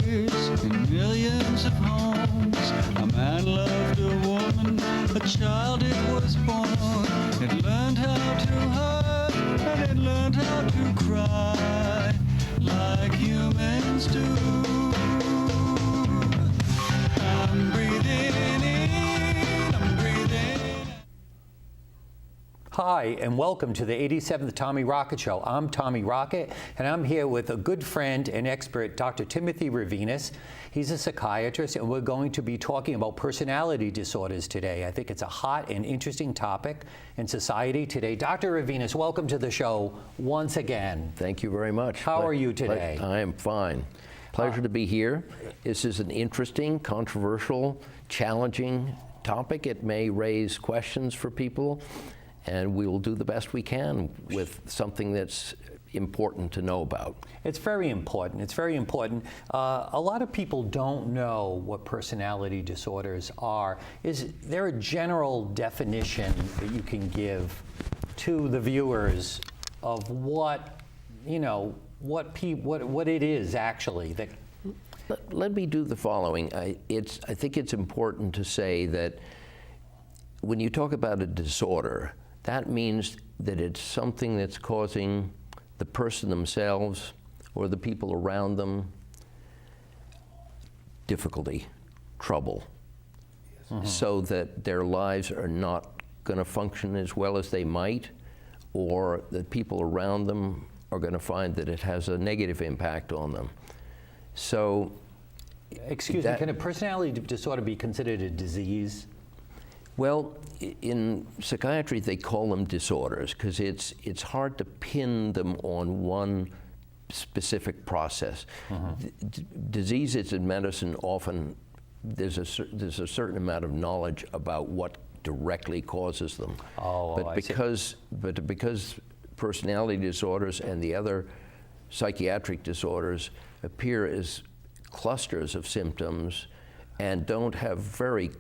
years in millions of homes. A man loved a woman, a child it was born. It learned how to hurt and it learned how to cry like humans do. I'm breathing in, I'm breathing. Hi, and welcome to the 87th Tommy Rocket Show. I'm Tommy Rocket, and I'm here with a good friend and expert, Dr. Timothy Rivinus. He's a psychiatrist, and we're going to be talking about personality disorders today. I think it's a hot and interesting topic in society today. Dr. Rivinus, welcome to the show once again. Thank you very much. How are you today? I am fine. Pleasure to be here. This is an interesting, controversial, challenging topic. It may raise questions for people, and we will do the best we can with something that's important to know about. It's very important. It's very important. A lot of people don't know what personality disorders are. Is there a general definition that you can give to the viewers of what, you know, what it is actually? That Let me do the following. I think it's important to say that when you talk about a disorder, that means that it's something that's causing the person themselves or the people around them difficulty, trouble, so that their lives are not going to function as well as they might, or that people around them are going to find that it has a negative impact on them. So, excuse me, can a personality disorder be considered a disease? Well, in psychiatry, they call them disorders because it's hard to pin them on one specific process. Diseases in medicine often, there's a certain amount of knowledge about what directly causes them. But because personality disorders and the other psychiatric disorders appear as clusters of symptoms and don't have very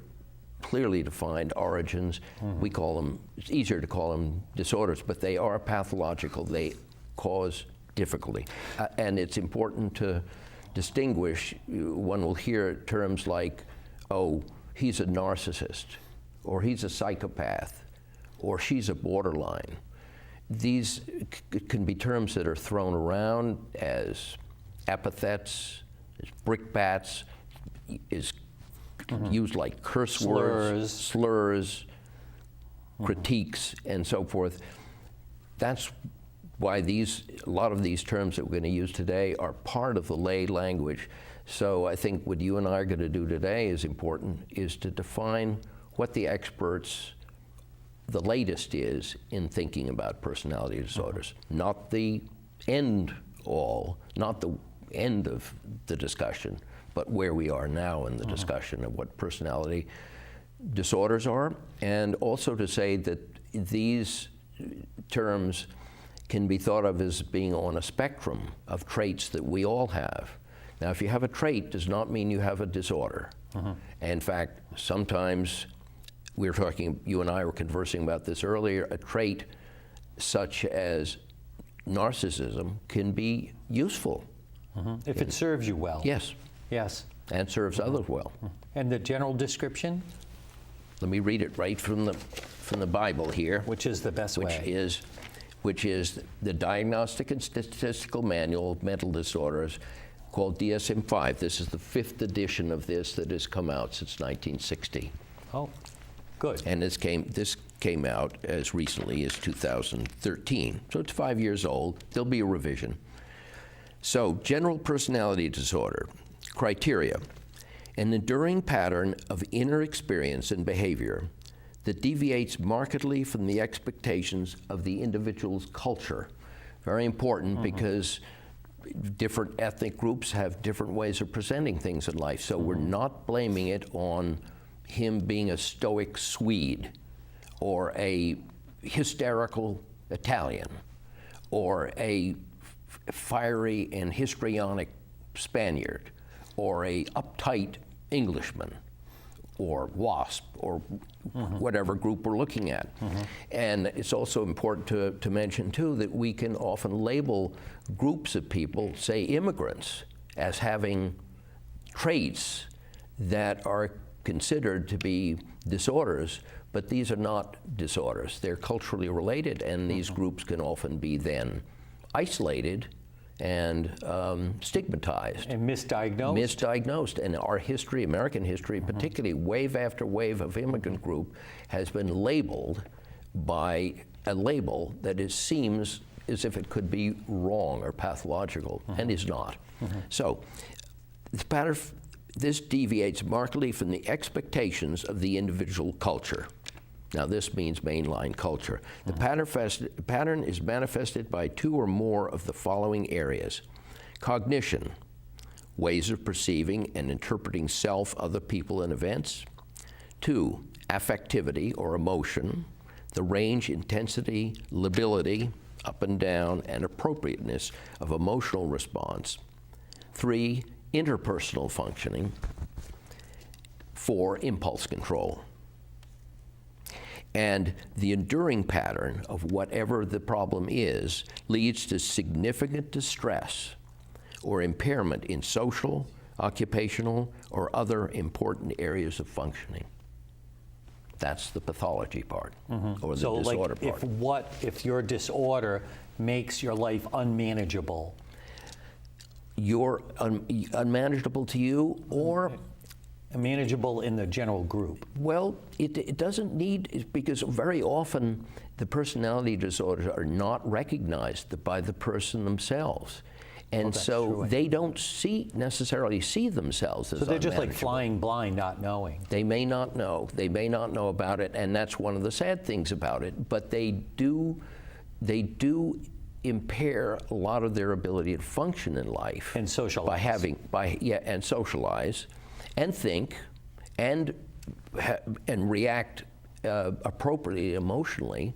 clearly defined origins, we call them, it's easier to call them disorders, but they are pathological. They cause difficulty. And it's important to distinguish. One will hear terms like, oh, he's a narcissist, or he's a psychopath, or she's a borderline. These can be terms that are thrown around as epithets, as brickbats, is used like curse words, slurs, critiques, and so forth. That's why a lot of these terms that we're going to use today are part of the lay language. So I think what you and I are going to do today is important, is to define what the experts, the latest is in thinking about personality disorders. Not the end all, not the end of the discussion, but where we are now in the discussion of what personality disorders are, and also to say that these terms can be thought of as being on a spectrum of traits that we all have. Now, if you have a trait, does not mean you have a disorder. In fact, sometimes you and I were conversing about this earlier, a trait such as narcissism can be useful. If it serves you well. Yes. Yes. And serves others well. And the general description? Let me read it right from the Bible here. Which is the best way? Which is the Diagnostic and Statistical Manual of Mental Disorders, called DSM-5. This is the 5th edition of this that has come out since 1960. Oh, good. And this came out as recently as 2013. So it's 5 years old. There'll be a revision. So, general personality disorder. Criteria: an enduring pattern of inner experience and behavior that deviates markedly from the expectations of the individual's culture. Very important because different ethnic groups have different ways of presenting things in life. So we're not blaming it on him being a stoic Swede or a hysterical Italian or a fiery and histrionic Spaniard or a uptight Englishman or WASP or whatever group we're looking at. And it's also important to mention too that we can often label groups of people, say immigrants, as having traits that are considered to be disorders, but these are not disorders. They're culturally related, and these groups can often be then isolated and stigmatized. And misdiagnosed. Misdiagnosed. And our history, American history, particularly wave after wave of immigrant group, has been labeled by a label that seems as if it could be wrong or pathological, and is not. So this deviates markedly from the expectations of the individual culture. Now this means mainline culture. The pattern is manifested by two or more of the following areas. Cognition, ways of perceiving and interpreting self, other people, and events. 2, affectivity or emotion, the range, intensity, lability, up and down, and appropriateness of emotional response. 3, interpersonal functioning. 4, impulse control. And the enduring pattern of whatever the problem is leads to significant distress or impairment in social, occupational, or other important areas of functioning. That's the pathology part, or the disorder part. If your disorder makes your life unmanageable? You're unmanageable to you, or manageable in the general group? Well, it doesn't need, because very often the personality disorders are not recognized by the person themselves. And so they don't necessarily see themselves as So they're just like unmanageable. flying blind, not knowing. They may not know. They may not know about it, and that's one of the sad things about it. But they do impair a lot of their ability to function in life And socialize. And socialize, and think, and react appropriately emotionally,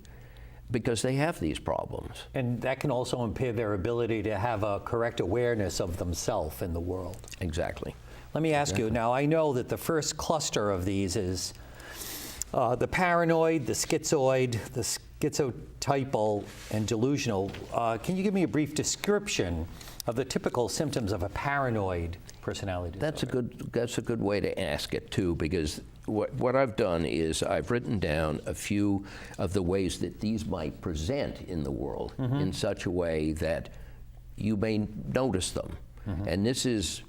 because they have these problems. And that can also impair their ability to have a correct awareness of themselves in the world. Exactly. Let me ask you, now I know that the first cluster of these is the paranoid, the schizoid, the schizotypal, and delusional. Can you give me a brief description of the typical symptoms of a paranoid personality disorder? That's a good way to ask it too, because what I've done is I've written down a few of the ways that these might present in the world in such a way that you may notice them. And this is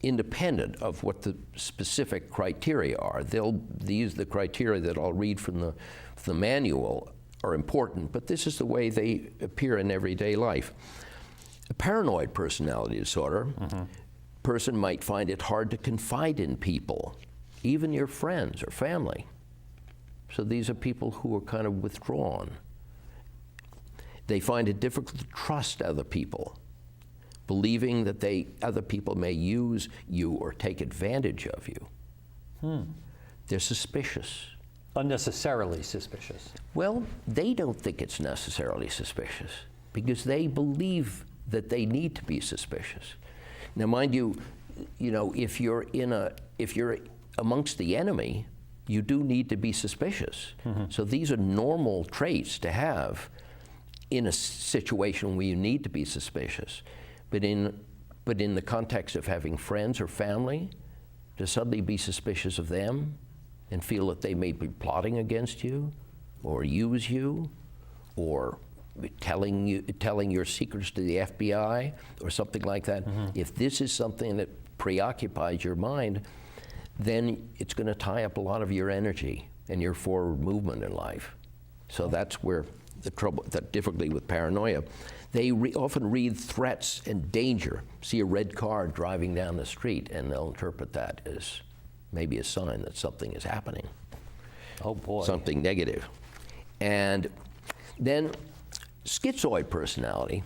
independent of what the specific criteria are. The criteria that I'll read from the manual are important, but this is the way they appear in everyday life. A paranoid personality disorder, person might find it hard to confide in people, even your friends or family. So these are people who are kind of withdrawn. They find it difficult to trust other people, believing that other people may use you or take advantage of you. They're suspicious. Unnecessarily suspicious. Well, they don't think it's necessarily suspicious because they believe that they need to be suspicious. Now, mind you, if you're amongst the enemy, you do need to be suspicious. So these are normal traits to have in a situation where you need to be suspicious. But in the context of having friends or family, to suddenly be suspicious of them and feel that they may be plotting against you or use you or telling your secrets to the FBI or something like that, if this is something that preoccupies your mind, then it's going to tie up a lot of your energy and your forward movement in life. So that's where the difficulty with paranoia. They often read threats and danger, see a red car driving down the street, and they'll interpret that as maybe a sign that something is happening. Oh boy. Something negative. And then schizoid personality,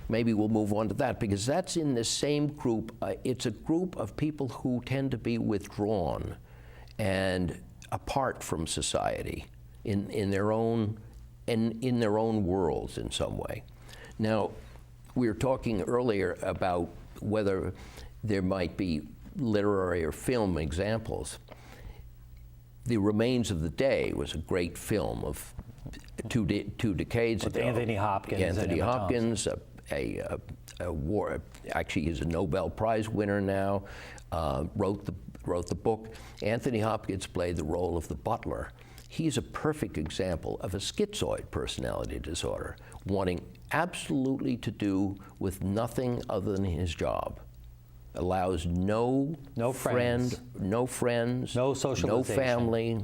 maybe we'll move on to that, because that's in the same group. It's a group of people who tend to be withdrawn and apart from society in their own worlds in some way. Now, we were talking earlier about whether there might be literary or film examples. The Remains of the Day was a great film of two decades With ago. Anthony Hopkins. Anthony and Emma Hopkins, award. Actually, he's a Nobel Prize winner now. Wrote the book. Anthony Hopkins played the role of the butler. He's a perfect example of a schizoid personality disorder, wanting absolutely to do with nothing other than his job. Allows no friends, no socialization, no family,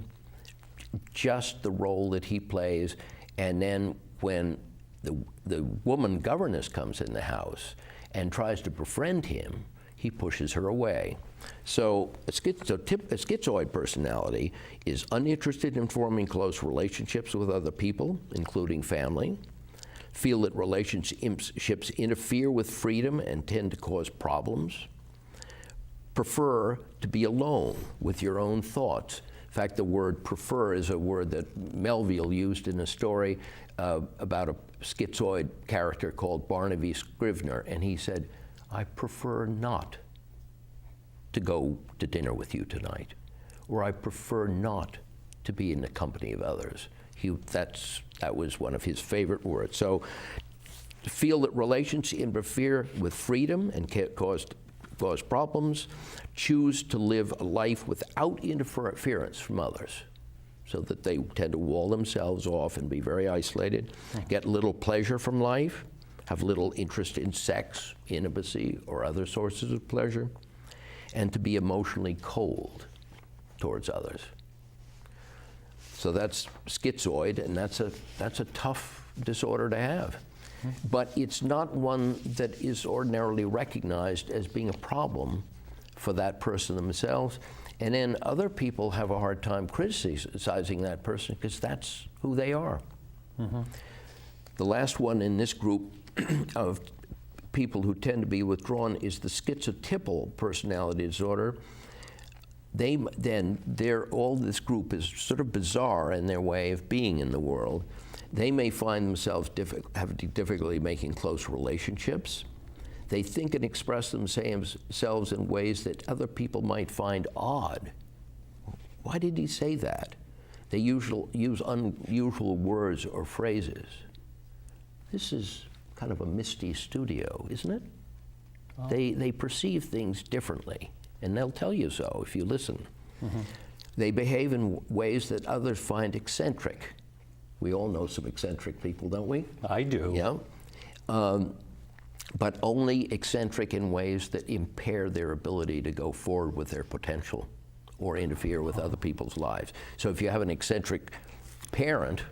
just the role that he plays. And then when the woman governess comes in the house and tries to befriend him, he pushes her away. So a schizoid personality is uninterested in forming close relationships with other people, including family, feel that relationships interfere with freedom and tend to cause problems, prefer to be alone with your own thoughts. In fact, the word prefer is a word that Melville used in a story about a schizoid character called Barnaby Scrivener, and he said, "I prefer not to go to dinner with you tonight," or "I prefer not to be in the company of others." That was one of his favorite words. So to feel that relations interfere with freedom and cause problems, choose to live a life without interference from others, so that they tend to wall themselves off and be very isolated, get little pleasure from life, have little interest in sex, intimacy, or other sources of pleasure, and to be emotionally cold towards others. So that's schizoid, and that's a tough disorder to have. But it's not one that is ordinarily recognized as being a problem for that person themselves. And then other people have a hard time criticizing that person because that's who they are. The last one in this group of people who tend to be withdrawn is the schizotypal personality disorder. All this group is sort of bizarre in their way of being in the world. They may find themselves having difficulty making close relationships. They think and express themselves in ways that other people might find odd. Why did he say that? They use unusual words or phrases. This is kind of a misty studio, isn't it? Oh. They perceive things differently, and they'll tell you so if you listen. They behave in ways that others find eccentric. We all know some eccentric people, don't we? I do. Yeah. But only eccentric in ways that impair their ability to go forward with their potential or interfere with other people's lives. So if you have an eccentric parent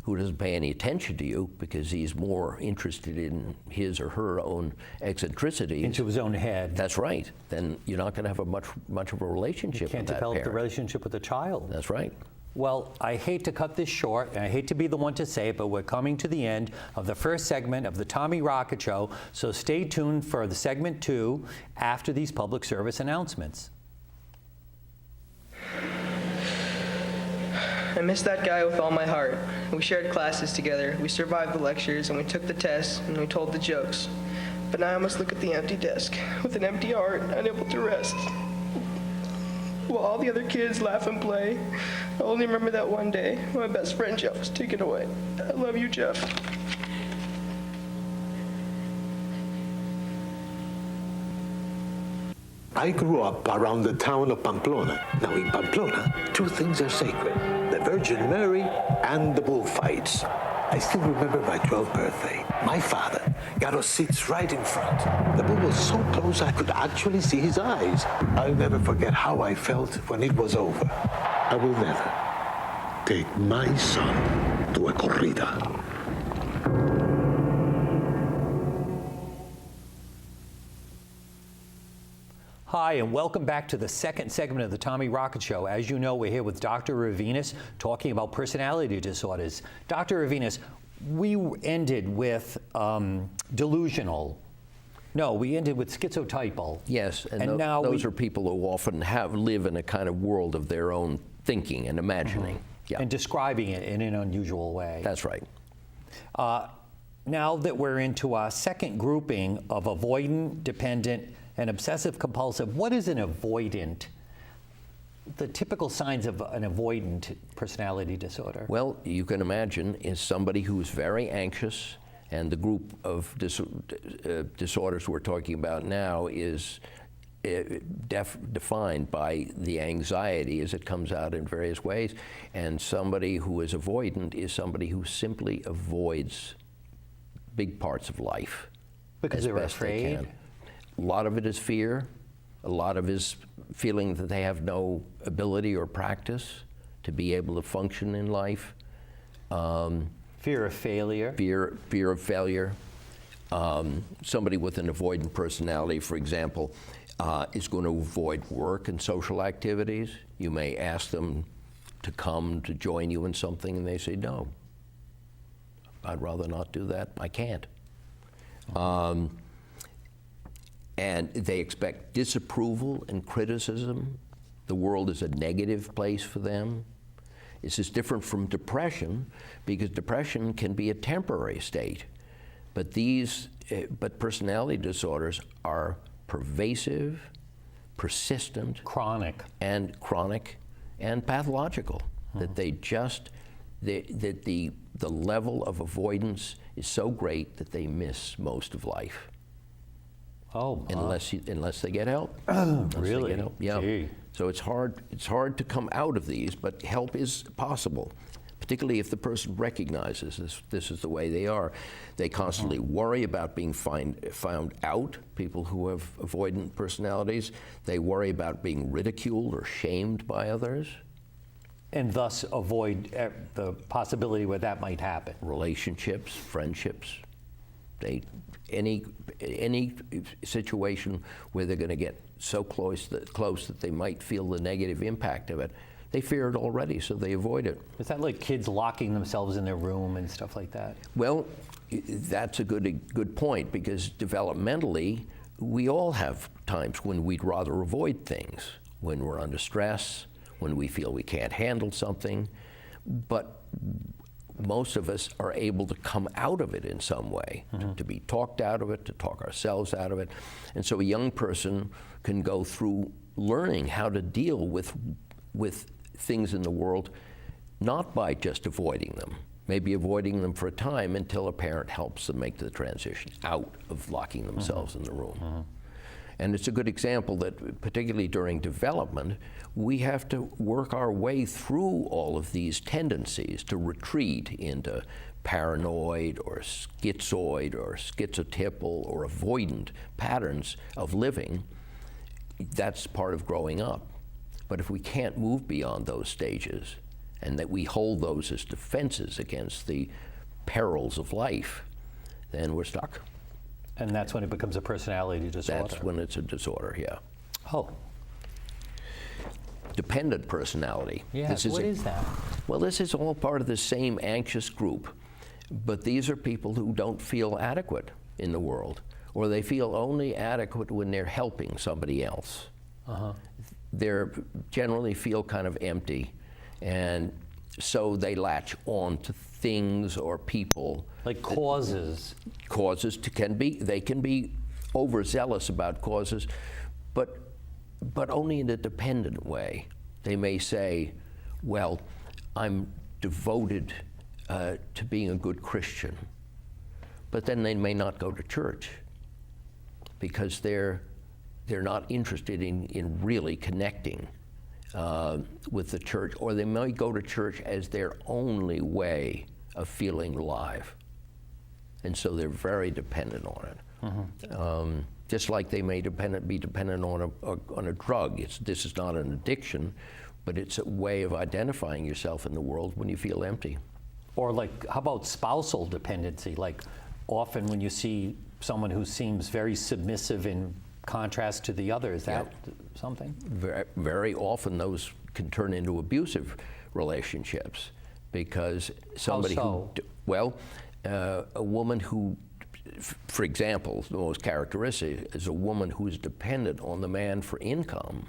who doesn't pay any attention to you because he's more interested in his or her own eccentricities. Into his own head. That's right. Then you're not going to have much of a relationship with that parent. You can't develop the relationship with the child. That's right. Well, I hate to cut this short, and I hate to be the one to say it, but we're coming to the end of the first segment of the Tommy Rocket Show, so stay tuned for the segment 2 after these public service announcements. I miss that guy with all my heart. We shared classes together, we survived the lectures, and we took the tests, and we told the jokes. But now I must look at the empty desk, with an empty heart, unable to rest. While all the other kids laugh and play, I only remember that one day when my best friend Jeff was taken away. I love you, Jeff. I grew up around the town of Pamplona. Now in Pamplona, two things are sacred: the Virgin Mary and the bullfights. I still remember my 12th birthday. My father got us seats right in front. The bull was so close I could actually see his eyes. I'll never forget how I felt when it was over. I will never take my son to a corrida. Hi, and welcome back to the second segment of the Tommy Rocket Show. As you know, we're here with Dr. Rivinus talking about personality disorders. Dr. Rivinus, we ended with delusional. No, we ended with schizotypal. Yes, and now those are people who often live in a kind of world of their own thinking and imagining. Yeah. And describing it in an unusual way. That's right. Now that we're into our second grouping of avoidant, dependent, and obsessive compulsive, what is an avoidant? The typical signs of an avoidant personality disorder. Well, you can imagine is somebody who's very anxious And the group of disorders we're talking about now is defined by the anxiety as it comes out in various ways. And somebody who is avoidant is somebody who simply avoids big parts of life. Because they're afraid? A lot of it is fear. A lot of it is feeling that they have no ability or practice to be able to function in life. Fear of failure. Fear of failure. Somebody with an avoidant personality, for example, is going to avoid work and social activities. You may ask them to come to join you in something, and they say, no, I'd rather not do that. I can't. And they expect disapproval and criticism. The world is a negative place for them. This is different from depression, because depression can be a temporary state. But but personality disorders are pervasive, persistent, chronic, and pathological. That they just that the level of avoidance is so great that they miss most of life. Oh, unless they get help. Really? Get help. Yeah. Gee. So it's hard to come out of these, but help is possible, particularly if the person recognizes this is the way they are. They constantly worry about being found out, people who have avoidant personalities. They worry about being ridiculed or shamed by others. And thus avoid the possibility where that might happen. Relationships, friendships. Any situation where they're going to get so close that they might feel the negative impact of it, they fear it already, so they avoid it. Is that like kids locking themselves in their room and stuff like that? Well, that's a good point, because developmentally, we all have times when we'd rather avoid things, when we're under stress, when we feel we can't handle something, but most of us are able to come out of it in some way, to be talked out of it, to talk ourselves out of it. And so a young person can go through learning how to deal with things in the world, not by just avoiding them, maybe avoiding them for a time until a parent helps them make the transition out of locking themselves in the room. And it's a good example that, particularly during development, we have to work our way through all of these tendencies to retreat into paranoid or schizoid or schizotypal or avoidant patterns of living. That's part of growing up. But if we can't move beyond those stages, and that we hold those as defenses against the perils of life, then we're stuck. And that's when it becomes a personality disorder. That's when it's a disorder, yeah. Oh. Dependent personality. Yes, what is that? Well, this is all part of the same anxious group, but these are people who don't feel adequate in the world, or they feel only adequate when they're helping somebody else. They generally feel kind of empty, and so they latch on to things or people. Like causes. They can be overzealous about causes, but only in a dependent way. They may say, well, I'm devoted to being a good Christian, but then they may not go to church because they're not interested in really connecting with the church, or they may go to church as their only way of feeling alive. And so they're very dependent on it. Just like they may be dependent on a drug. This is not an addiction, but it's a way of identifying yourself in the world when you feel empty. Or like, how about spousal dependency? Like often when you see someone who seems very submissive in contrast to the other, is that something? Very, very often those can turn into abusive relationships, because somebody a woman who, for example, the most characteristic is a woman who is dependent on the man for income,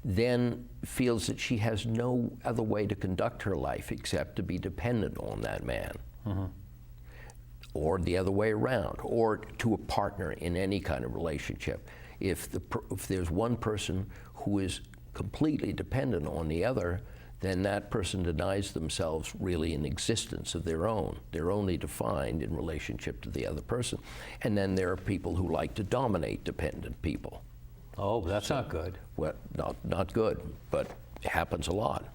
then feels that she has no other way to conduct her life except to be dependent on that man. Or the other way around, or to a partner in any kind of relationship. If there's one person who is completely dependent on the other, then that person denies themselves really an existence of their own. They're only defined in relationship to the other person. And then there are people who like to dominate dependent people. Oh, that's not good. Well, not good, but it happens a lot.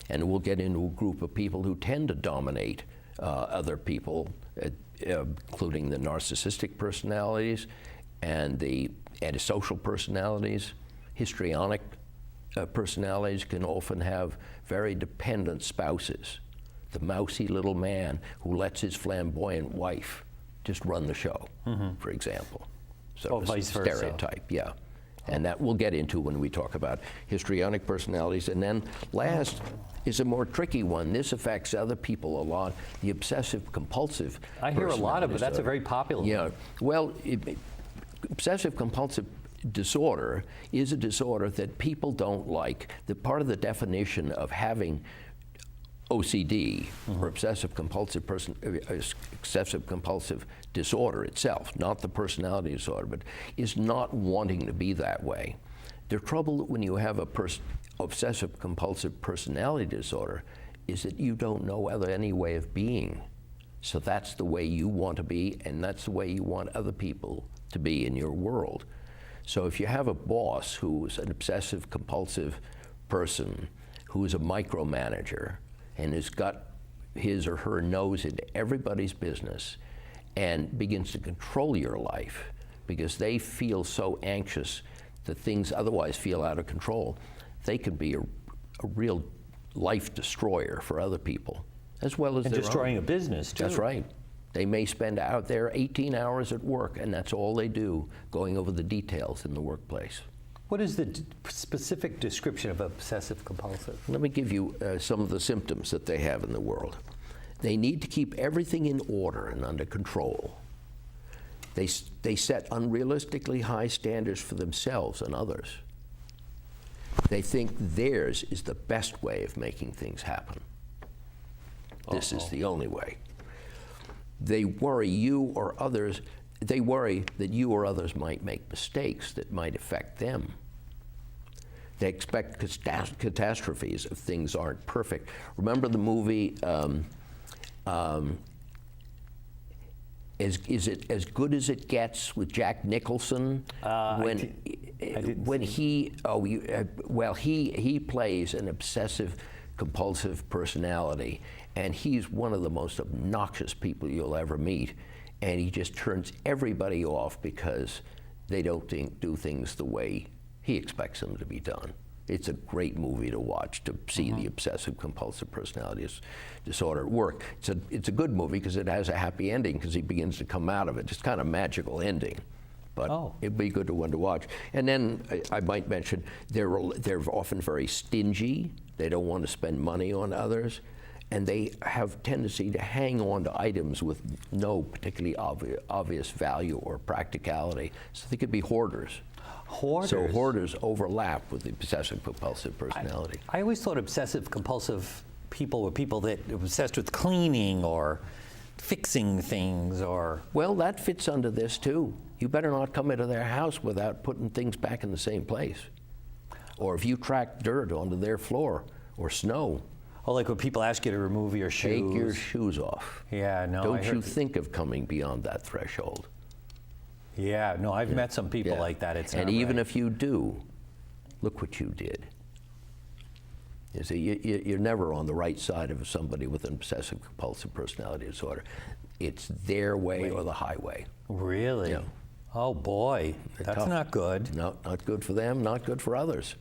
And we'll get into a group of people who tend to dominate other people, including the narcissistic personalities and the antisocial personalities. Histrionic personalities can often have very dependent spouses. The mousy little man who lets his flamboyant wife just run the show, for example. So vice versa. Stereotype, yeah. And that we'll get into when we talk about histrionic personalities. And then last is a more tricky one. This affects other people a lot, the obsessive compulsive I hear a lot of it. That's a very popular one. Yeah, well, obsessive compulsive disorder is a disorder that people don't like. The part of the definition of having OCD, or obsessive compulsive disorder itself, not the personality disorder, but is not wanting to be that way. The trouble when you have a obsessive compulsive personality disorder is that you don't know any way of being. So that's the way you want to be, and that's the way you want other people to be in your world. So if you have a boss who's an obsessive compulsive person, who's a micromanager, and has got his or her nose into everybody's business and begins to control your life because they feel so anxious that things otherwise feel out of control, they could be a real life destroyer for other people, as well as And their destroying own. a business, too. That's right. They may spend out there 18 hours at work, and that's all they do, going over the details in the workplace. What is the specific description of obsessive compulsive? Let me give you some of the symptoms that they have in the world. They need to keep everything in order and under control. They set unrealistically high standards for themselves and others. They think theirs is the best way of making things happen. This is the only way. They worry they worry that you or others might make mistakes that might affect them. They expect catastrophes if things aren't perfect. Remember the movie, Is It As Good As It Gets with Jack Nicholson? He plays an obsessive compulsive personality, and he's one of the most obnoxious people you'll ever meet. And he just turns everybody off because they don't do things the way he expects them to be done. It's a great movie to watch, to see the obsessive compulsive personality disorder at work. It's a good movie because it has a happy ending because he begins to come out of it. It's kind of magical ending, but it'd be a good one to watch. And then I might mention they're often very stingy. They don't want to spend money on others. And they have tendency to hang on to items with no particularly obvious value or practicality. So they could be hoarders. Hoarders? So hoarders overlap with the obsessive compulsive personality. I always thought obsessive compulsive people were people that are obsessed with cleaning or fixing things or... Well, that fits under this too. You better not come into their house without putting things back in the same place. Or if you track dirt onto their floor or snow, Oh, like when people ask you to remove your shoes. take your shoes off. Yeah, no. Don't you think of coming beyond that threshold. Yeah, no, I've met some people like that. It's and not even right. if you do, look what you did. You see, you're never on the right side of somebody with an obsessive compulsive personality disorder. It's their way or the highway. Really? Yeah. Oh boy, that's tough. not good. No, not good for them, not good for others.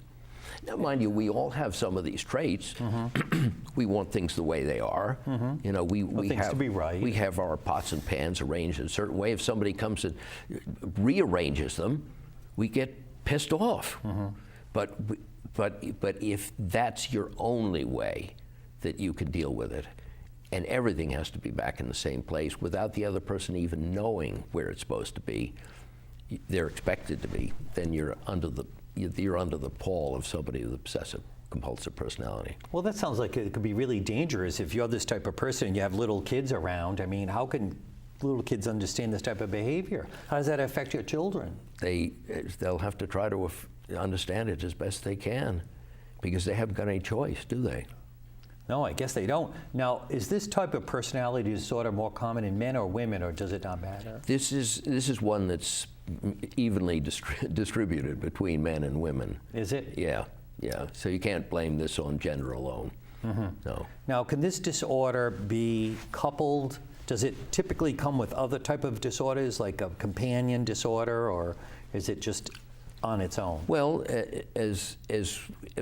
Now, mind you, we all have some of these traits. We want things the way they are. You know, we things have to be right. We have our pots and pans arranged in a certain way. If somebody comes and rearranges them, we get pissed off. But if that's your only way that you can deal with it, and everything has to be back in the same place without the other person even knowing where it's supposed to be, they're expected to be, then you're under the pall of somebody with obsessive compulsive personality. Well, that sounds like it could be really dangerous if you're this type of person and you have little kids around. I mean, how can little kids understand this type of behavior? How does that affect your children? They'll have to try to understand it as best they can. because they haven't got any choice, do they? No, I guess they don't. Now, is this type of personality disorder more common in men or women, or does it not matter? This is one that's evenly distributed between men and women. Is it? Yeah. So you can't blame this on gender alone. No. Now, can this disorder be coupled? Does it typically come with other type of disorders, like a companion disorder, or is it just on its own? Well, as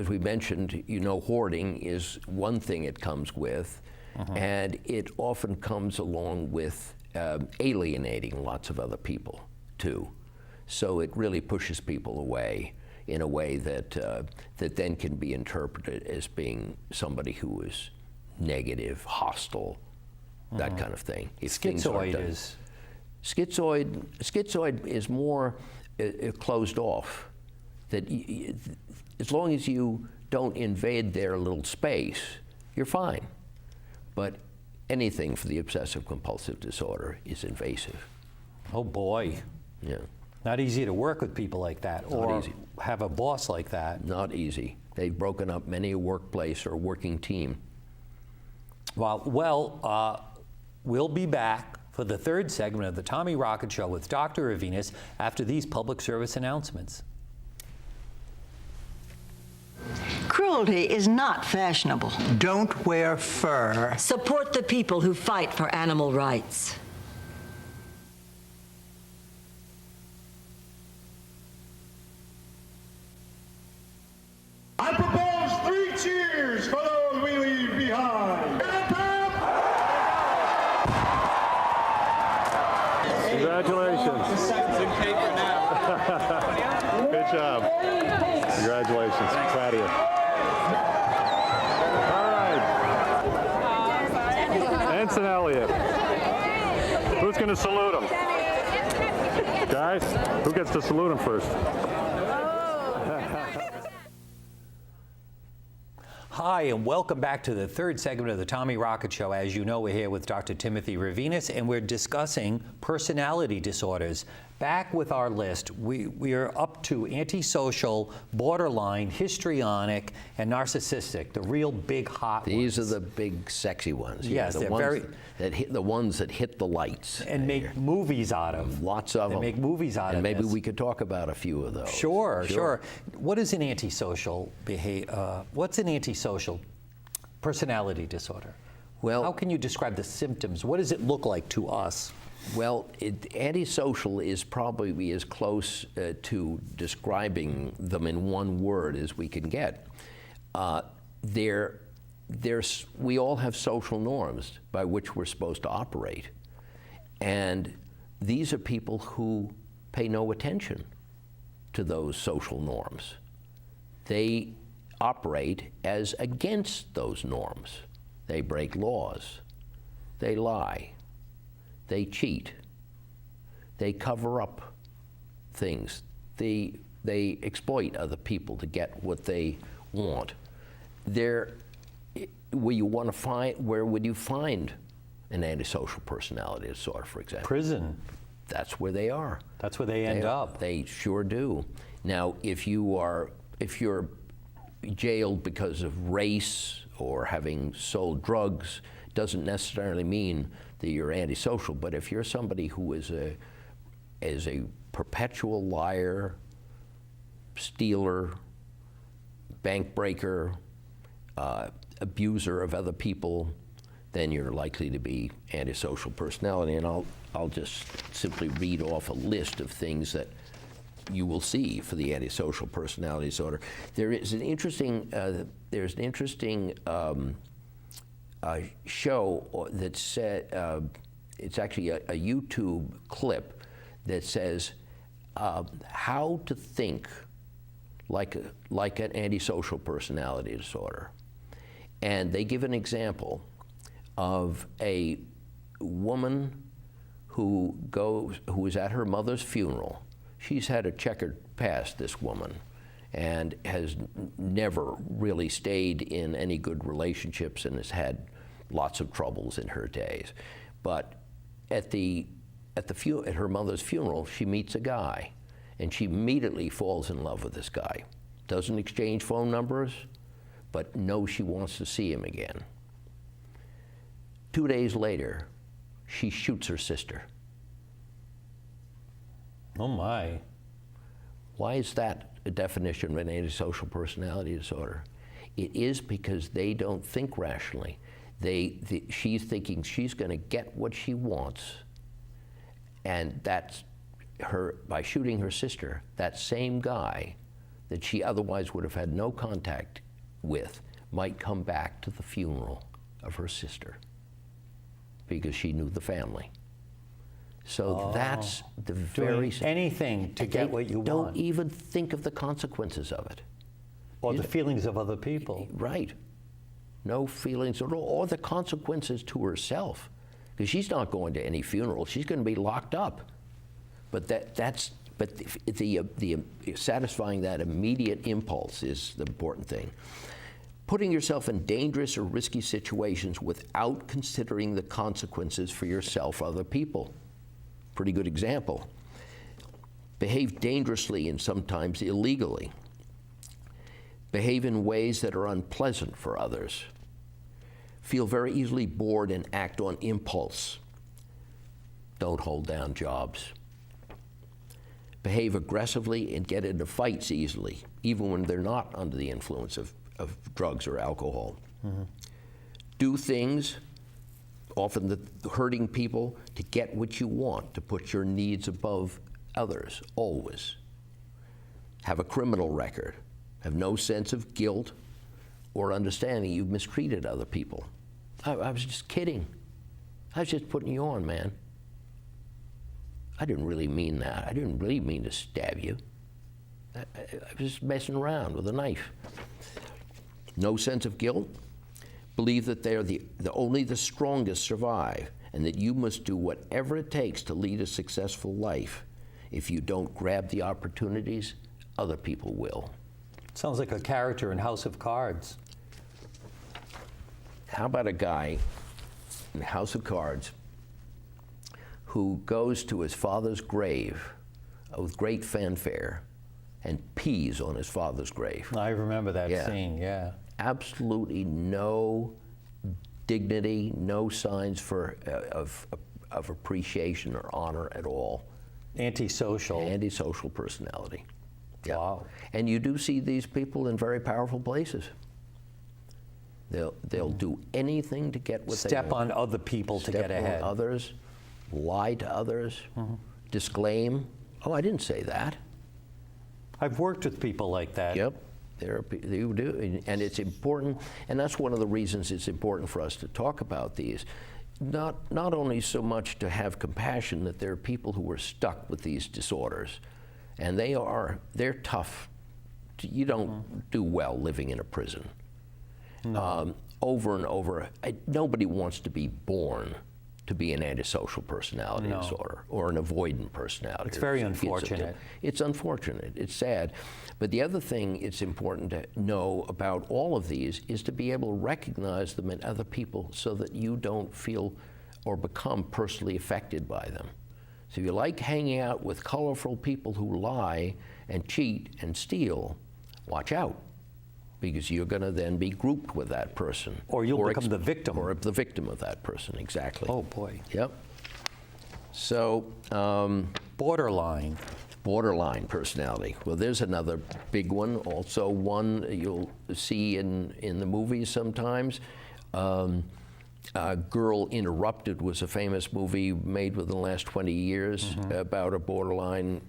we mentioned, hoarding is one thing it comes with, and it often comes along with alienating lots of other people too. So it really pushes people away in a way that that then can be interpreted as being somebody who is negative, hostile, that kind of thing. If Schizoid is? Schizoid is more closed off. That as long as you don't invade their little space, you're fine. But anything for the obsessive compulsive disorder is invasive. Oh boy. Yeah. Not easy to work with people like that, or easy. have a boss like that. Not easy. They've broken up many a workplace or working team. Well, we'll be back for the third segment of the Tommy Rocket Show with Dr. Rivinus after these public service announcements. Cruelty is not fashionable. Don't wear fur. Support the people who fight for animal rights. I propose 3 cheers for those we leave behind. Congratulations. It's in paper now. Good job. Congratulations. Proud of you. All right. Anson Elliott. Who's going to salute him? Guys, who gets to salute him first? Hi, and welcome back to the third segment of the Tommy Rocket Show. As you know, we're here with Dr. Timothy Rivinus, and we're discussing personality disorders. Back with our list, we are up to antisocial, borderline, histrionic, and narcissistic, the real big hot These ones. are the big sexy ones. Yes, the they're ones very... the ones that hit the lights. And make movies out of. Lots of them. They make movies out of And maybe this. we could talk about a few of those. Sure. What is an antisocial what's an antisocial personality disorder? Well, how can you describe the symptoms? What does it look like to us? Well, antisocial is probably as close to describing them in one word as we can get. We all have social norms by which we're supposed to operate. And these are people who pay no attention to those social norms. They operate as against those norms. They break laws. They lie. They cheat. They cover up things. They exploit other people to get what they want. Where would you find an antisocial personality disorder, for example? Prison. That's where they are. That's where they end up. They sure do. Now, if you're jailed because of race or having sold drugs, doesn't necessarily mean that you're antisocial. But if you're somebody who is a perpetual liar, stealer, bank breaker, abuser of other people, then you're likely to be antisocial personality. And I'll just simply read off a list of things that you will see for the antisocial personality disorder. There's an interesting show that said, it's actually a YouTube clip that says how to think like an antisocial personality disorder. And they give an example of a woman who is at her mother's funeral. She's had a checkered past, this woman, and has never really stayed in any good relationships and has had lots of troubles in her days. But at her mother's funeral, she meets a guy, and she immediately falls in love with this guy. Doesn't exchange phone numbers, but knows she wants to see him again. 2 days later, she shoots her sister. Oh my. Why is that a definition of an antisocial personality disorder? It is because they don't think rationally. She's thinking she's going to get what she wants, and that's her, by shooting her sister, that same guy that she otherwise would have had no contact with might come back to the funeral of her sister because she knew the family. So that's the very... Doing anything to get what you want. Don't even think of the consequences of it. Or the feelings of other people. Right. No feelings at all, or the consequences to herself. Because she's not going to any funeral. She's going to be locked up. But the satisfying that immediate impulse is the important thing. Putting yourself in dangerous or risky situations without considering the consequences for yourself or other people. Pretty good example. Behave dangerously and sometimes illegally. Behave in ways that are unpleasant for others. Feel very easily bored and act on impulse. Don't hold down jobs. Behave aggressively and get into fights easily, even when they're not under the influence of drugs or alcohol. Mm-hmm. Do things, often hurting people, to get what you want, to put your needs above others, always. Have a criminal record. Have no sense of guilt or understanding you've mistreated other people. I was just kidding. I was just putting you on, man. I didn't really mean that. I didn't really mean to stab you. I was just messing around with a knife. No sense of guilt. Believe that they're only the strongest survive, and that you must do whatever it takes to lead a successful life. If you don't grab the opportunities, other people will. Sounds like a character in House of Cards. How about a guy in House of Cards who goes to his father's grave with great fanfare and pees on his father's grave? I remember that scene, yeah. Absolutely no dignity, no signs of appreciation or honor at all. Antisocial. Antisocial personality. Yeah. Wow. And you do see these people in very powerful places. They'll do anything to get what they want. Step on other people to get ahead. Step on others, lie to others, disclaim. Oh, I didn't say that. I've worked with people like that. Yep. You do, and it's important, and that's one of the reasons it's important for us to talk about these. Not only so much to have compassion that there are people who are stuck with these disorders, and they're tough. You don't do well living in a prison. No. Over and over, nobody wants to be born to be an antisocial personality disorder or an avoidant personality. It's very unfortunate. It's unfortunate. It's sad. But the other thing it's important to know about all of these is to be able to recognize them in other people so that you don't feel or become personally affected by them. So if you like hanging out with colorful people who lie and cheat and steal, watch out, because you're going to then be grouped with that person. Or you'll become the victim. Or the victim of that person, exactly. Oh, boy. Yep. So... borderline. Borderline personality. Well, there's another big one, also one you'll see in the movies sometimes. Girl Interrupted was a famous movie made within the last 20 years about a borderline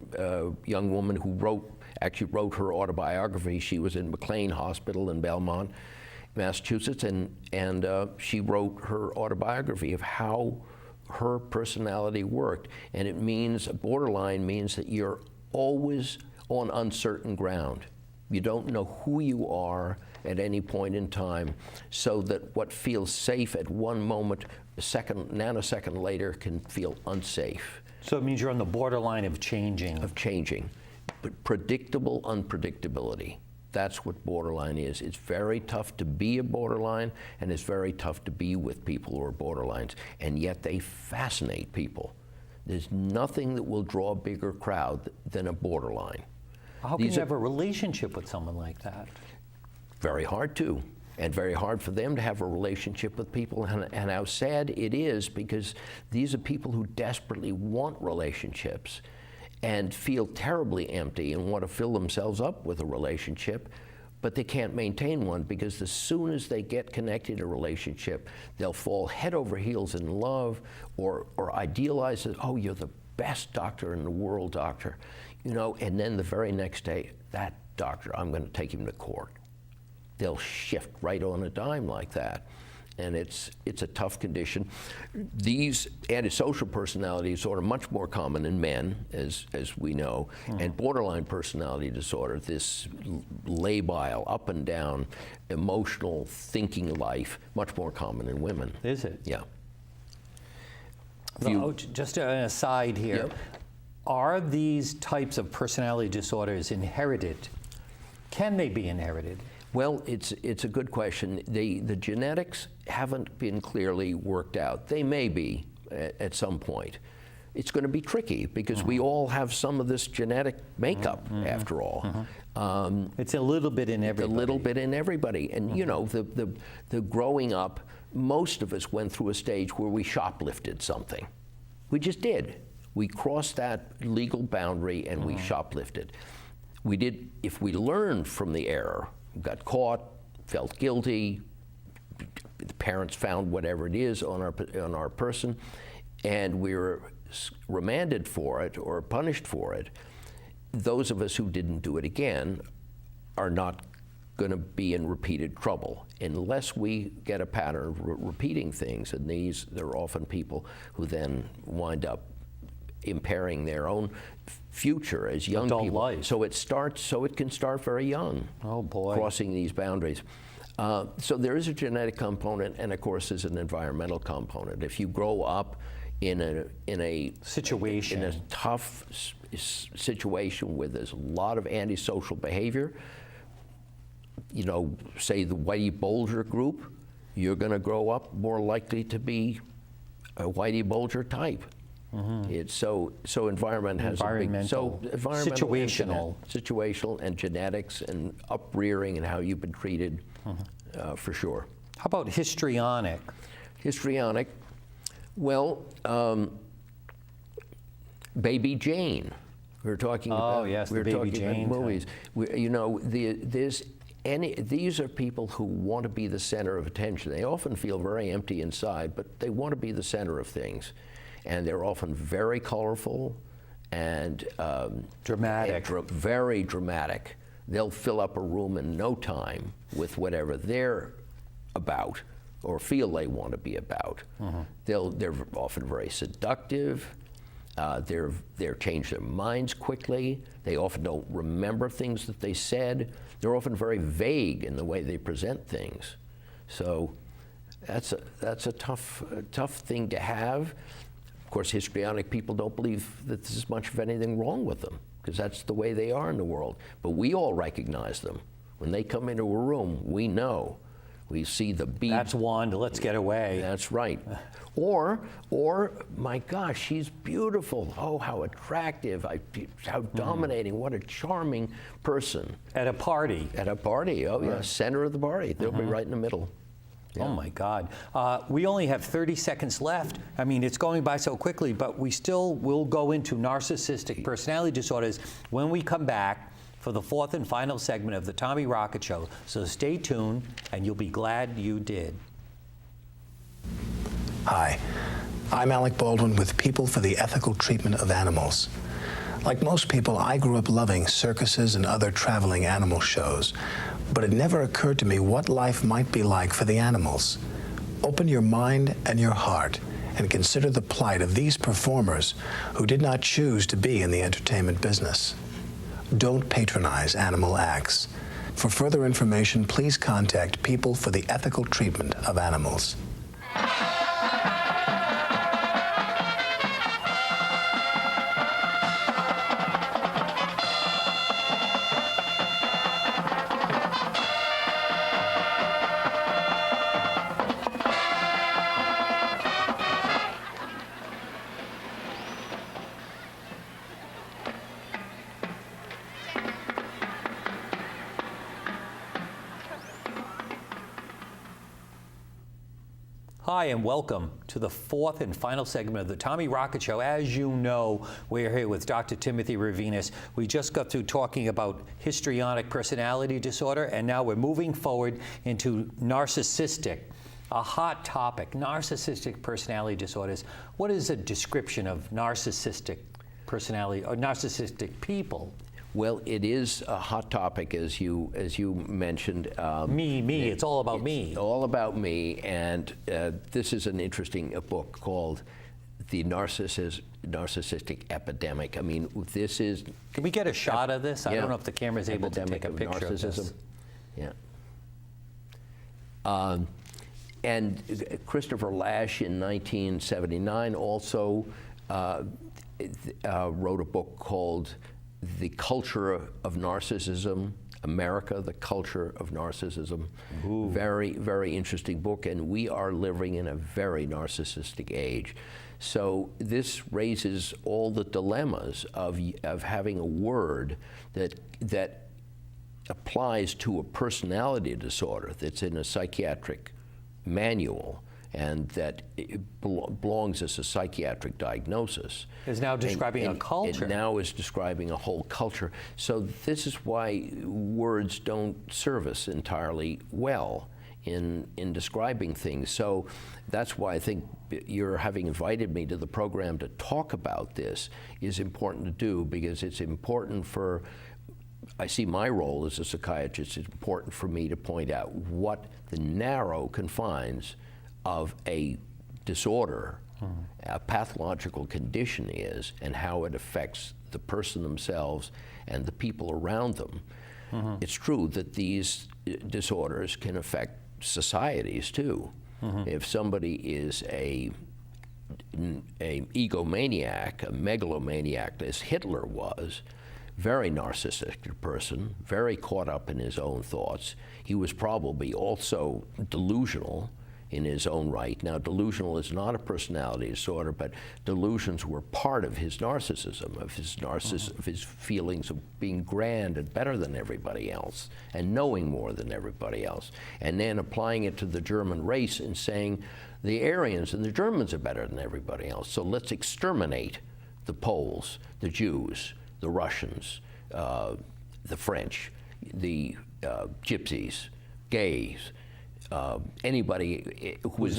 young woman who actually wrote her autobiography. She was in McLean Hospital in Belmont, Massachusetts, and she wrote her autobiography of how her personality worked. And it means, borderline means that you're always on uncertain ground. You don't know who you are at any point in time, so that what feels safe at one moment, a nanosecond later, can feel unsafe. So it means you're on the borderline of changing. But predictable unpredictability. That's what borderline is. It's very tough to be a borderline, and it's very tough to be with people who are borderlines, and yet they fascinate people. There's nothing that will draw a bigger crowd than a borderline. How can you have a relationship with someone like that? Very hard to. and very hard for them to have a relationship with people, and how sad it is, because these are people who desperately want relationships and feel terribly empty and want to fill themselves up with a relationship, but they can't maintain one, because as soon as they get connected in a relationship, they'll fall head over heels in love, or idealize it. Oh, you're the best doctor in the world, doctor. You know, and then the very next day, that doctor, I'm going to take him to court. They'll shift right on a dime like that. And it's a tough condition. These antisocial personality disorder are much more common in men, as we know, and borderline personality disorder, this labile, up and down, emotional thinking life, much more common in women. Is it? Yeah. Just an aside here. Yep. Are these types of personality disorders inherited? Can they be inherited? Well, it's a good question. The genetics haven't been clearly worked out. They may be at some point. It's going to be tricky, because we all have some of this genetic makeup, after all. It's a little bit in everybody. A little bit in everybody. And you know, the growing up, most of us went through a stage where we shoplifted something. We just did. We crossed that legal boundary and we shoplifted. We did, if we learned from the error, got caught, felt guilty, the parents found whatever it is on our person, and we were remanded for it or punished for it, those of us who didn't do it again are not going to be in repeated trouble unless we get a pattern of repeating things. And there are often people who then wind up impairing their own future as young adult people. Life. So it can start very young. Oh boy. Crossing these boundaries. So there is a genetic component, and of course there's an environmental component. If you grow up in a situation, in a tough situation where there's a lot of antisocial behavior, you know, say the Whitey Bulger group, you're going to grow up more likely to be a Whitey Bulger type. It's so environment has environmental, situational and genetics and uprearing and how you've been treated, for sure. How about histrionic? Histrionic, well, Baby Jane. We were talking about. Oh yes, we were the Baby talking Jane about movies. You know, these are people who want to be the center of attention. They often feel very empty inside, but they want to be the center of things. And they're often very colorful and dramatic. Very dramatic. They'll fill up a room in no time with whatever they're about or feel they want to be about. They're often very seductive. They change their minds quickly. They often don't remember things that they said. They're often very vague in the way they present things. So that's a tough thing to have. Of course, histrionic people don't believe that there's much of anything wrong with them, because that's the way they are in the world. But we all recognize them. When they come into a room, we know. We see the beat. That's Wanda, let's get away. That's right. Or, my gosh, she's beautiful. Oh, how attractive, how dominating, what a charming person. At a party. At a party, oh yeah, center of the party. They'll be right in the middle. Yeah. Oh my God. We only have 30 seconds left. I mean, it's going by so quickly, but we still will go into narcissistic personality disorders when we come back for the fourth and final segment of the Tommy Rocket Show. So stay tuned, and you'll be glad you did. Hi, I'm Alec Baldwin with People for the Ethical Treatment of Animals. Like most people, I grew up loving circuses and other traveling animal shows, but it never occurred to me what life might be like for the animals. Open your mind and your heart and consider the plight of these performers who did not choose to be in the entertainment business. Don't patronize animal acts. For further information, please contact People for the Ethical Treatment of Animals. Hi, and welcome to the fourth and final segment of the Tommy Rocket Show. As you know, we're here with Dr. Timothy Rivinus. We just got through talking about histrionic personality disorder, and now we're moving forward into narcissistic, a hot topic, narcissistic personality disorders. What is a description of narcissistic personality or narcissistic people? Well, it is a hot topic, as you mentioned. Me. It's all about me. All about me, and this is an interesting book called "The Narcissistic Epidemic." I mean, this is. Can we get a shot of this? Yeah. I don't know if the camera is able to take a picture of this. Yeah. And Christopher Lasch in 1979 also wrote a book called "The Culture of Narcissism, America, the Culture of Narcissism." Ooh. Very, very interesting book, and we are living in a very narcissistic age. So this raises all the dilemmas of having a word that applies to a personality disorder that's in a psychiatric manual and that it belongs as a psychiatric diagnosis. Is now describing a culture. It now is describing a whole culture. So this is why words don't serve us entirely well in describing things. So that's why I think your having invited me to the program to talk about this is important to do, because it's important for, I see my role as a psychiatrist, it's important for me to point out what the narrow confines of a disorder, a pathological condition is, and how it affects the person themselves and the people around them. It's true that these disorders can affect societies too. If somebody is an egomaniac, a megalomaniac, as Hitler was, very narcissistic person, very caught up in his own thoughts. He was probably also delusional in his own right. Now, delusional is not a personality disorder, but delusions were part of his narcissism, of his feelings of being grand and better than everybody else, and knowing more than everybody else, and then applying it to the German race and saying the Aryans and the Germans are better than everybody else, so let's exterminate the Poles, the Jews, the Russians, the French, the gypsies, gays, anybody who was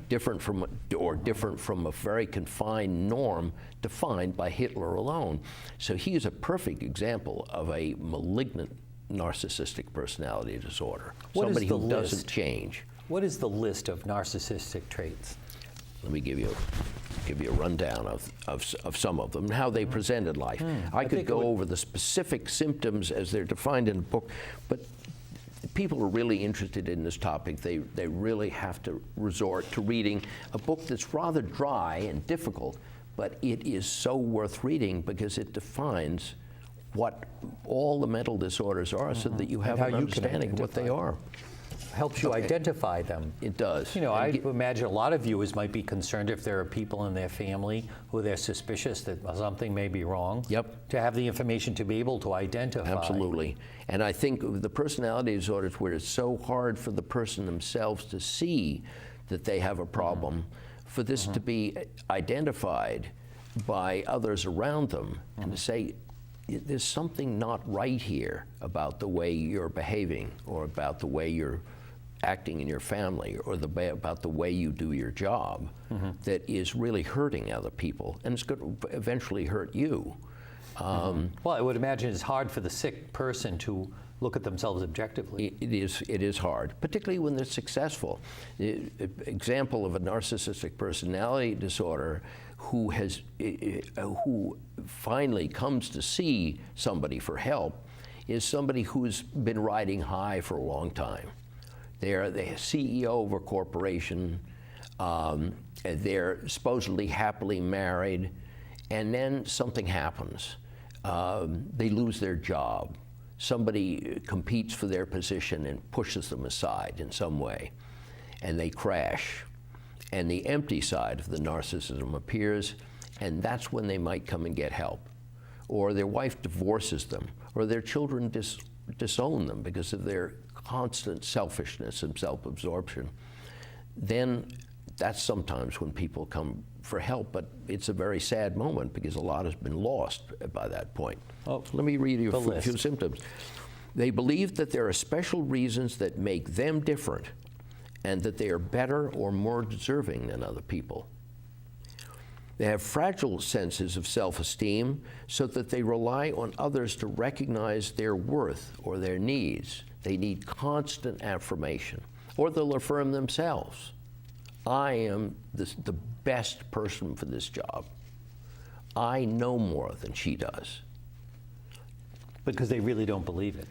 different from a very confined norm defined by Hitler alone. So he is a perfect example of a malignant narcissistic personality disorder. Somebody who doesn't change. What is the list of narcissistic traits? Let me give you a rundown of some of them, how they present in life. I could go over the specific symptoms as they're defined in the book, but people are really interested in this topic. They really have to resort to reading a book that's rather dry and difficult, but it is so worth reading because it defines what all the mental disorders are, so that you have an understanding of what they are. Helps you identify them. It does. You know, I imagine a lot of viewers might be concerned if there are people in their family who they're suspicious that something may be wrong. Yep. To have the information to be able to identify. Absolutely. And I think the personality disorders where it's so hard for the person themselves to see that they have a problem, for this to be identified by others around them and to say, there's something not right here about the way you're behaving or about the way you're acting in your family or about the way you do your job that is really hurting other people, and it's going to eventually hurt you. Well, I would imagine it's hard for the sick person to look at themselves objectively. It is hard, particularly when they're successful. The example of a narcissistic personality disorder who finally comes to see somebody for help is somebody who's been riding high for a long time. They're the CEO of a corporation, they're supposedly happily married, and then something happens. They lose their job. Somebody competes for their position and pushes them aside in some way, and they crash. And the empty side of the narcissism appears, and that's when they might come and get help. Or their wife divorces them, or their children disown them because of their constant selfishness and self-absorption. Then that's sometimes when people come for help, but it's a very sad moment because a lot has been lost by that point. Oh, let me read you a few symptoms. They believe that there are special reasons that make them different and that they are better or more deserving than other people. They have fragile senses of self-esteem so that they rely on others to recognize their worth or their needs. They need constant affirmation, or they'll affirm themselves. I am the best person for this job. I know more than she does. Because they really don't believe it.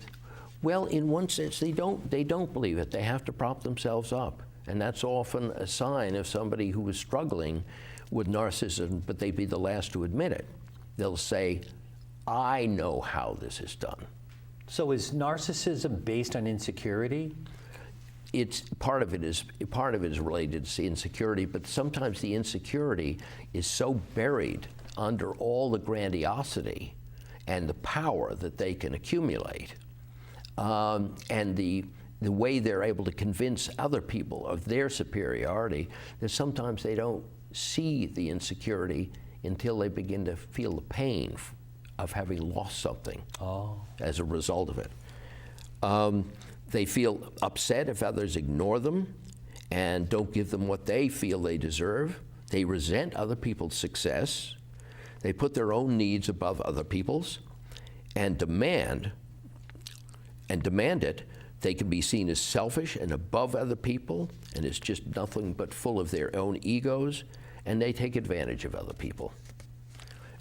Well, in one sense, they don't believe it. They have to prop themselves up. And that's often a sign of somebody who is struggling with narcissism, but they'd be the last to admit it. They'll say, I know how this is done. So is narcissism based on insecurity? It's part of it is related to insecurity, but sometimes the insecurity is so buried under all the grandiosity and the power that they can accumulate, and the way they're able to convince other people of their superiority, that sometimes they don't see the insecurity until they begin to feel the pain of having lost something as a result of it. They feel upset if others ignore them and don't give them what they feel they deserve. They resent other people's success. They put their own needs above other people's and demand it. They can be seen as selfish and above other people and as just nothing but full of their own egos, and they take advantage of other people.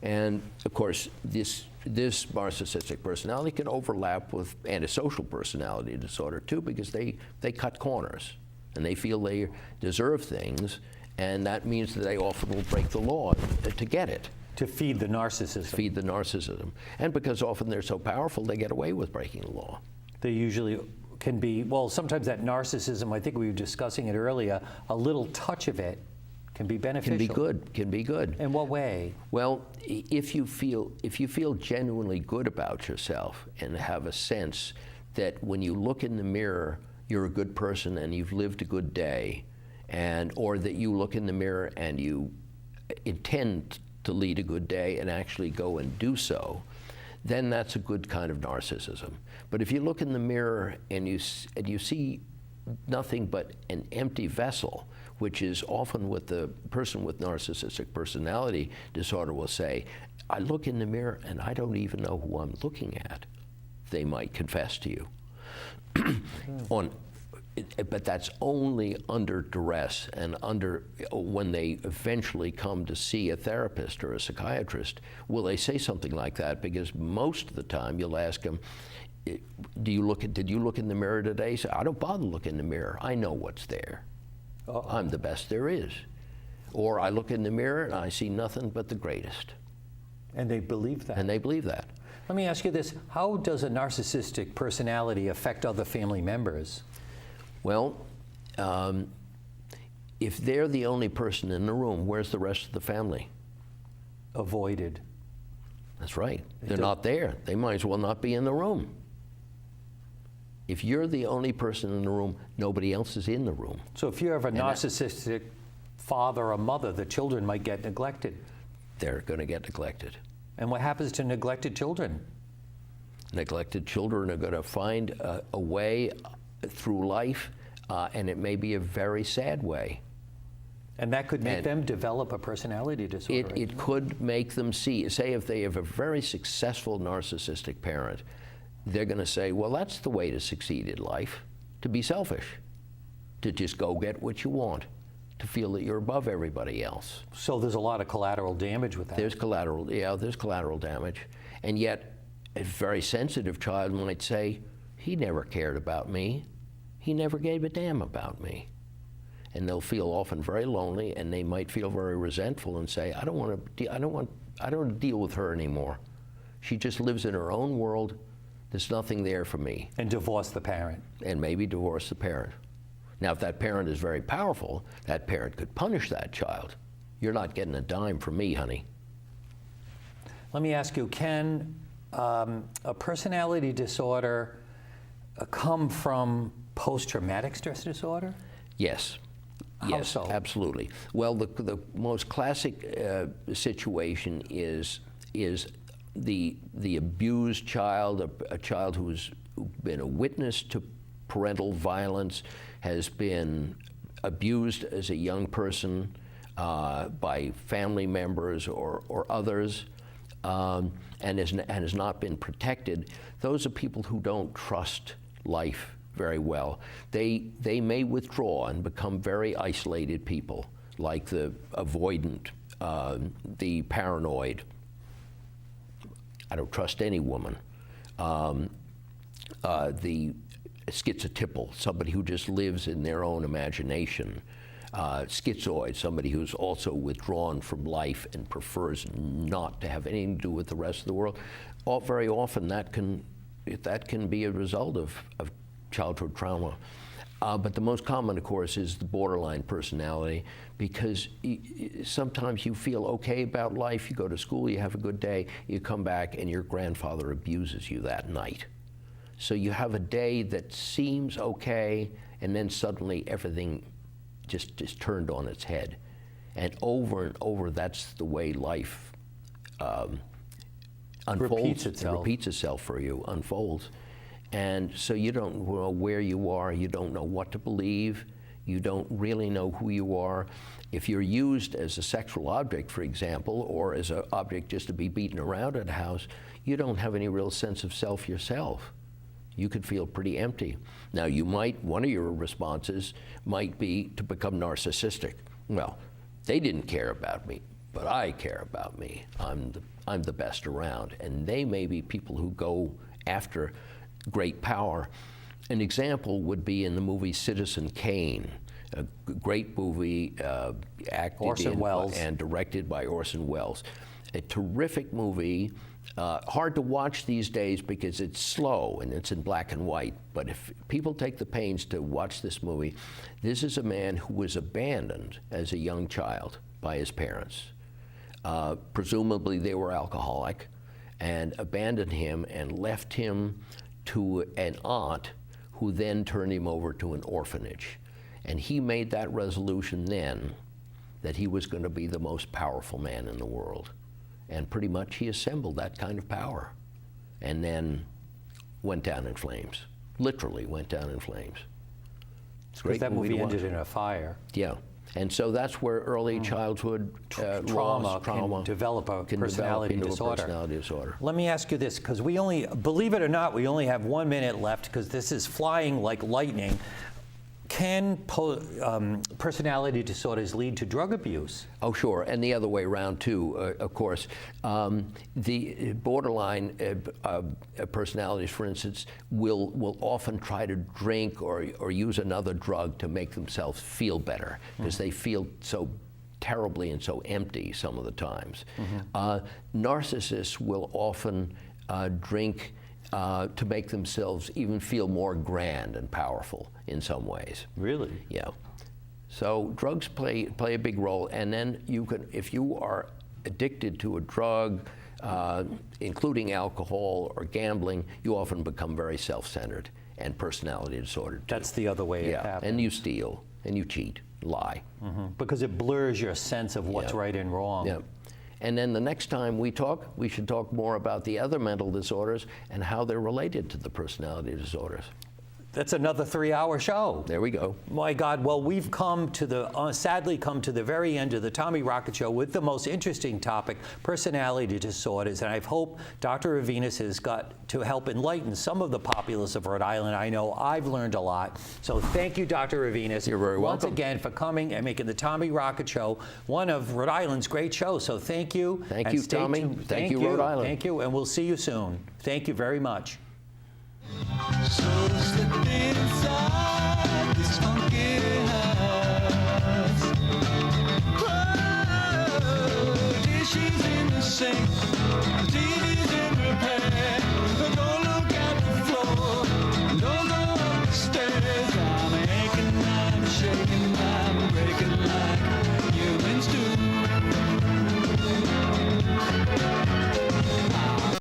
And of course, this narcissistic personality can overlap with antisocial personality disorder too, because they cut corners and they feel they deserve things, and that means that they often will break the law to get it. To feed the narcissism. Feed the narcissism. And because often they're so powerful, they get away with breaking the law. They usually can be, well, sometimes that narcissism, I think we were discussing it earlier, a little touch of it can be beneficial. Can be good. In what way? Well, if you feel genuinely good about yourself and have a sense that when you look in the mirror, you're a good person and you've lived a good day, or that you look in the mirror and you intend to lead a good day and actually go and do so, then that's a good kind of narcissism. But if you look in the mirror and you see nothing but an empty vessel, which is often what the person with narcissistic personality disorder will say, I look in the mirror and I don't even know who I'm looking at, they might confess to you. But that's only under duress and when they eventually come to see a therapist or a psychiatrist, will they say something like that? Because most of the time you'll ask them, did you look in the mirror today? So I don't bother looking in the mirror. I know what's there. I'm the best there is. Or I look in the mirror and I see nothing but the greatest. And they believe that. And they believe that. Let me ask you this. How does a narcissistic personality affect other family members? Well, if they're the only person in the room, where's the rest of the family? Avoided. That's right. They're not there. They might as well not be in the room. If you're the only person in the room, nobody else is in the room. So if you have a narcissistic father or mother, the children might get neglected. They're going to get neglected. And what happens to neglected children? Neglected children are going to find a way through life, and it may be a very sad way. And that could make them develop a personality disorder. It could make them say if they have a very successful narcissistic parent, they're going to say, well, that's the way to succeed in life, to be selfish, to just go get what you want, to feel that you're above everybody else. So there's a lot of collateral damage with that. There's collateral damage. And yet, a very sensitive child might say, he never cared about me. He never gave a damn about me. And they'll feel often very lonely, and they might feel very resentful and say, I don't want to deal with her anymore. She just lives in her own world. There's nothing there for me. And divorce the parent. And maybe divorce the parent. Now, if that parent is very powerful, that parent could punish that child. You're not getting a dime from me, honey. Let me ask you, can a personality disorder come from post-traumatic stress disorder? Yes. Yes, so? absolutely. Well, the most classic situation is the abused child, a child who's been a witness to parental violence, has been abused as a young person by family members or others, and has not been protected. Those are people who don't trust life very well. They may withdraw and become very isolated people, like the avoidant, the paranoid. I don't trust any woman. The schizotypal, somebody who just lives in their own imagination. Schizoid, somebody who's also withdrawn from life and prefers not to have anything to do with the rest of the world. Very often that can be a result of childhood trauma. But the most common, of course, is the borderline personality, because sometimes you feel okay about life, you go to school, you have a good day, you come back and your grandfather abuses you that night. So you have a day that seems okay, and then suddenly everything just is turned on its head. And over, that's the way life unfolds. Repeats itself for you, unfolds. And so you don't know where you are, you don't know what to believe, you don't really know who you are. If you're used as a sexual object, for example, or as an object just to be beaten around at a house, you don't have any real sense of self yourself. You could feel pretty empty. Now, one of your responses might be to become narcissistic. Well, they didn't care about me, but I care about me. I'm the best around. And they may be people who go after great power. An example would be in the movie Citizen Kane, a great movie acted in and directed by Orson Welles. A terrific movie, hard to watch these days because it's slow and it's in black and white. But if people take the pains to watch this movie, this is a man who was abandoned as a young child by his parents. Presumably they were alcoholic, and abandoned him and left him to an aunt who then turned him over to an orphanage. And he made that resolution then that he was going to be the most powerful man in the world. And pretty much he assembled that kind of power and then went down in flames, literally went down in flames. Because that movie ended in a fire. Yeah. And so that's where early childhood trauma can develop a personality disorder. Let me ask you this, because believe it or not, we only have 1 minute left, because this is flying like lightning. Can personality disorders lead to drug abuse? Oh, sure, and the other way around too, of course. The borderline personalities, for instance, will often try to drink or use another drug to make themselves feel better, because they feel so terribly and so empty some of the times. Narcissists will often drink to make themselves even feel more grand and powerful in some ways. Really? Yeah. So drugs play a big role, and then if you are addicted to a drug, including alcohol or gambling, you often become very self-centered and personality disordered. That's the other way it happens. And you steal, and you cheat, lie. Because it blurs your sense of what's right and wrong. Yeah. And then the next time we talk, we should talk more about the other mental disorders and how they're related to the personality disorders. That's another 3-hour show. There we go. My God, well, we've sadly come to the very end of the Tommy Rocket Show with the most interesting topic, personality disorders. And I hope Dr. Rivinus has got to help enlighten some of the populace of Rhode Island. I know I've learned a lot. So thank you, Dr. Rivinus. You're very welcome. Once again for coming and making the Tommy Rocket Show one of Rhode Island's great shows. So thank you. Thank you, Tommy. Thank you, Rhode Island. Thank you, and we'll see you soon. Thank you very much. So slip inside this funky house. Oh, dishes in the sink.